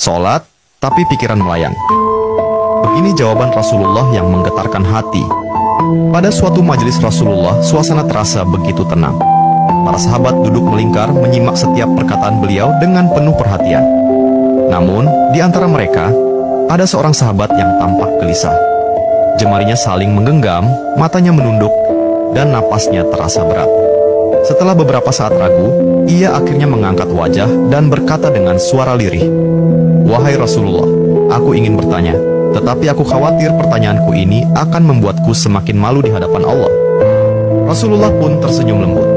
sholat, tapi pikiran melayang. Begini jawaban Rasulullah yang menggetarkan hati. Pada suatu majelis Rasulullah, suasana terasa begitu tenang. Para sahabat duduk melingkar menyimak setiap perkataan beliau dengan penuh perhatian. Namun, di antara mereka, ada seorang sahabat yang tampak gelisah. Jemarinya saling menggenggam, matanya menunduk, dan napasnya terasa berat. Setelah beberapa saat ragu, ia akhirnya mengangkat wajah dan berkata dengan suara lirih, "Wahai Rasulullah, aku ingin bertanya, tetapi aku khawatir pertanyaanku ini akan membuatku semakin malu di hadapan Allah." Rasulullah pun tersenyum lembut,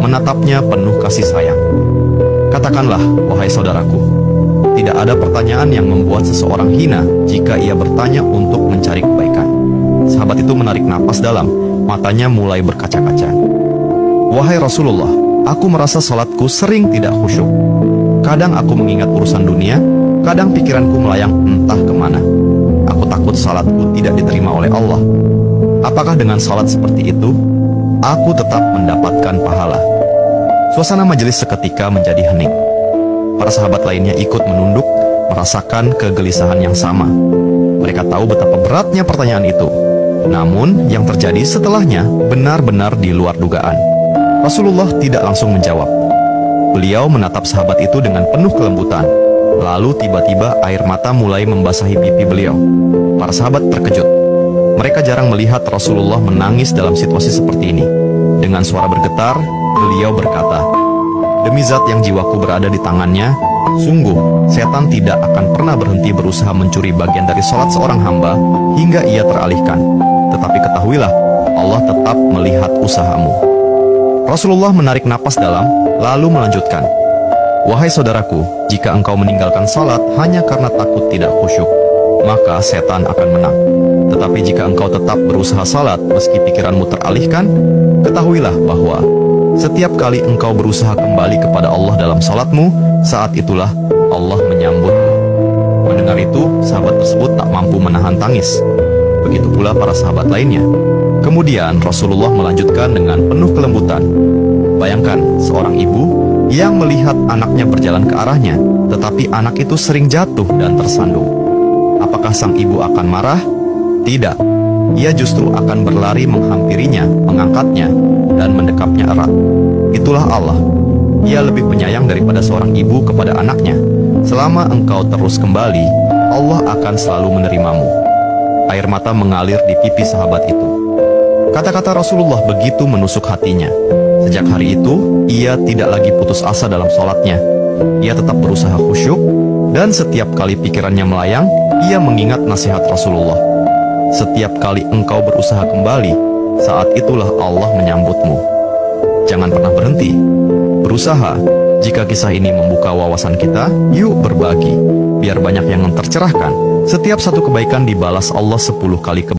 menatapnya penuh kasih sayang. "Katakanlah, wahai saudaraku, tidak ada pertanyaan yang membuat seseorang hina jika ia bertanya untuk mencari kebaikan." Sahabat itu menarik napas dalam, matanya mulai berkaca-kaca. "Wahai Rasulullah, aku merasa salatku sering tidak khusyuk. Kadang aku mengingat urusan dunia, kadang pikiranku melayang entah kemana. Aku takut salatku tidak diterima oleh Allah. Apakah dengan salat seperti itu, aku tetap mendapatkan pahala?" Suasana majelis seketika menjadi hening. Para sahabat lainnya ikut menunduk, merasakan kegelisahan yang sama. Mereka tahu betapa beratnya pertanyaan itu. Namun, yang terjadi setelahnya benar-benar di luar dugaan. Rasulullah tidak langsung menjawab. Beliau menatap sahabat itu dengan penuh kelembutan. Lalu tiba-tiba air mata mulai membasahi pipi beliau. Para sahabat terkejut. Mereka jarang melihat Rasulullah menangis dalam situasi seperti ini. Dengan suara bergetar, beliau berkata, "Demi zat yang jiwaku berada di tangannya, sungguh setan tidak akan pernah berhenti berusaha mencuri bagian dari sholat seorang hamba hingga ia teralihkan. Tetapi ketahuilah, Allah tetap melihat usahamu." Rasulullah menarik napas dalam, lalu melanjutkan, "Wahai saudaraku, jika engkau meninggalkan salat hanya karena takut tidak khusyuk, maka setan akan menang. Tetapi jika engkau tetap berusaha salat meski pikiranmu teralihkan, ketahuilah bahwa setiap kali engkau berusaha kembali kepada Allah dalam salatmu, saat itulah Allah menyambutmu." Mendengar itu, sahabat tersebut tak mampu menahan tangis. Begitu pula para sahabat lainnya. Kemudian Rasulullah melanjutkan dengan penuh kelembutan, "Bayangkan seorang ibu yang melihat anaknya berjalan ke arahnya, tetapi anak itu sering jatuh dan tersandung. Apakah sang ibu akan marah? Tidak. Ia justru akan berlari menghampirinya, mengangkatnya, dan mendekapnya erat. Itulah Allah. Ia lebih penyayang daripada seorang ibu kepada anaknya. Selama engkau terus kembali, Allah akan selalu menerimamu." Air mata mengalir di pipi sahabat itu. Kata-kata Rasulullah begitu menusuk hatinya. Sejak hari itu, ia tidak lagi putus asa dalam sholatnya. Ia tetap berusaha khusyuk, dan setiap kali pikirannya melayang, ia mengingat nasihat Rasulullah. "Setiap kali engkau berusaha kembali, saat itulah Allah menyambutmu." Jangan pernah berhenti. Berusaha. Jika kisah ini membuka wawasan kita, yuk berbagi. Biar banyak yang tercerahkan. Setiap satu kebaikan dibalas Allah 10 kali kebaikan.